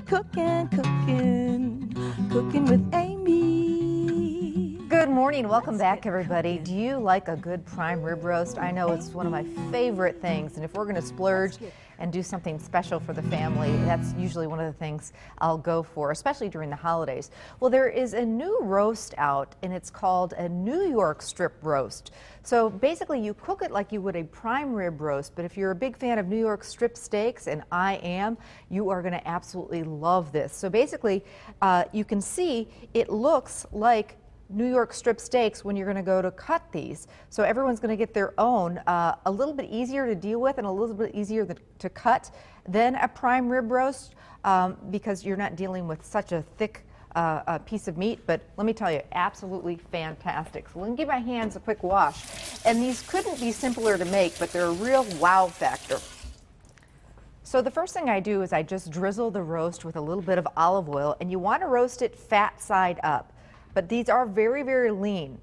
Cooking with Amy. Good morning, welcome back everybody. Do you like a good prime rib roast? I know it's one of my favorite things, and if we're gonna splurge and do something special for the family, that's usually one of the things I'll go for, especially during the holidays. Well, there is a new roast out, and it's called a New York strip roast. So basically you cook it like you would a prime rib roast, but if you're a big fan of New York strip steaks, and I am, you are gonna absolutely love this. So basically, you can see it looks like New York strip steaks when you're going to go to cut these. So everyone's going to get their own, a little bit easier to deal with and a little bit easier to cut than a prime rib roast because you're not dealing with such a thick piece of meat. But let me tell you, absolutely fantastic. So let me give my hands a quick wash. And these couldn't be simpler to make, but they're a real wow factor. So the first thing I do is I just drizzle the roast with a little bit of olive oil, and you want to roast it fat side up. But these are very, very lean,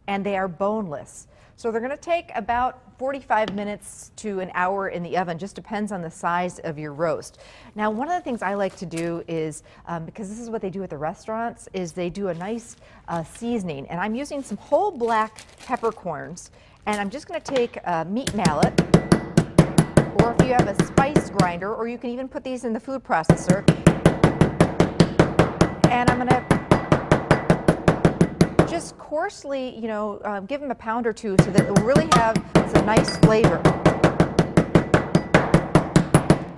and they are boneless. So they're going to take about 45 minutes to an hour in the oven, just depends on the size of your roast. Now, one of the things I like to do is, because this is what they do at the restaurants, is they do a nice seasoning. And I'm using some whole black peppercorns, and I'm just going to take a meat mallet, or if you have a spice grinder, or you can even put these in the food processor. And I'm going to just coarsely, give them a pound or two so that it will really have some nice flavor.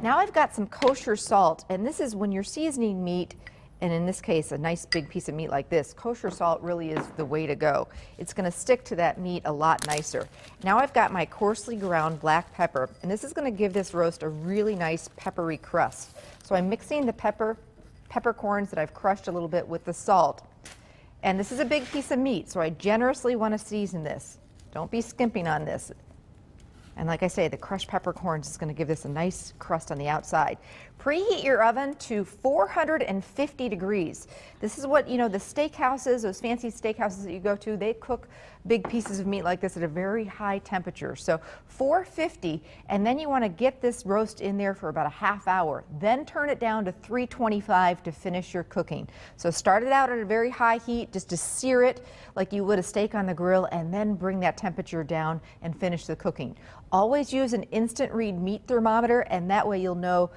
Now I've got some kosher salt, and this is when you're seasoning meat, and in this case, a nice big piece of meat like this, kosher salt really is the way to go. It's going to stick to that meat a lot nicer. Now I've got my coarsely ground black pepper, and this is going to give this roast a really nice peppery crust. So I'm mixing the peppercorns that I've crushed a little bit with the salt. And this is a big piece of meat, so I generously want to season this. Don't be skimping on this. And like I say, the crushed peppercorns is going to give this a nice crust on the outside. Preheat your oven to 450 degrees. This is what, the steakhouses, those fancy steakhouses that you go to, they cook big pieces of meat like this at a very high temperature. So 450, and then you want to get this roast in there for about a half hour. Then turn it down to 325 to finish your cooking. So start it out at a very high heat just to sear it like you would a steak on the grill, and then bring that temperature down and finish the cooking. Always use an instant read meat thermometer, and that way you'll know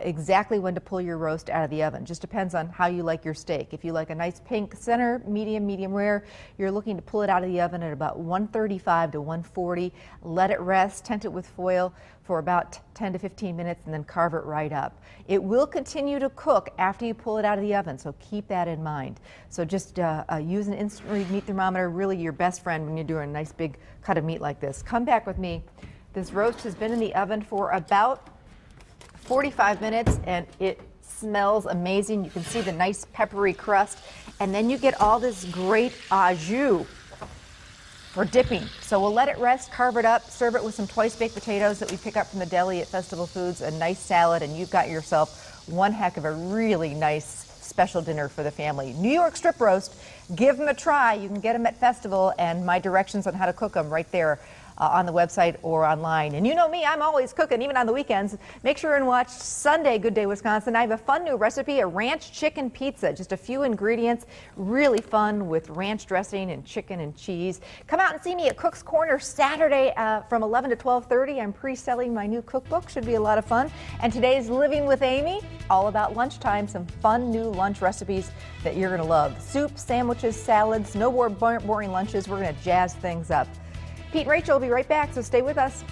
exactly when to pull your roast out of the oven. Just depends on how you like your steak. If you like a nice pink center, medium rare, you're looking to pull it out of the oven at about 135 to 140. Let it rest, tent it with foil for about 10 to 15 minutes, and then carve it right up. It will continue to cook after you pull it out of the oven, so keep that in mind. So just use an instant read meat thermometer, really your best friend when you're doing a nice big cut of meat like this. Come back with me. This roast has been in the oven for about 45 minutes, and it smells amazing. You can see the nice peppery crust, and then you get all this great au jus for dipping. So we'll let it rest, carve it up, serve it with some twice baked potatoes that we pick up from the deli at Festival Foods, a nice salad, and you've got yourself one heck of a really nice special dinner for the family. New York strip roast, give them a try. You can get them at Festival, and my directions on how to cook them right there on the website or online. And you know me, I'm always cooking, even on the weekends. Make sure and watch Sunday Good Day Wisconsin. I have a fun new recipe, a ranch chicken pizza. Just a few ingredients, really fun with ranch dressing and chicken and cheese. Come out and see me at Cook's Corner Saturday from 11 to 12:30. I'm pre-selling my new cookbook. Should be a lot of fun. And today's Living with Amy, all about lunchtime. Some fun new lunch recipes that you're going to love. Soup, sandwiches, salads, no more boring lunches. We're going to jazz things up. Pete and Rachel will be right back, so stay with us.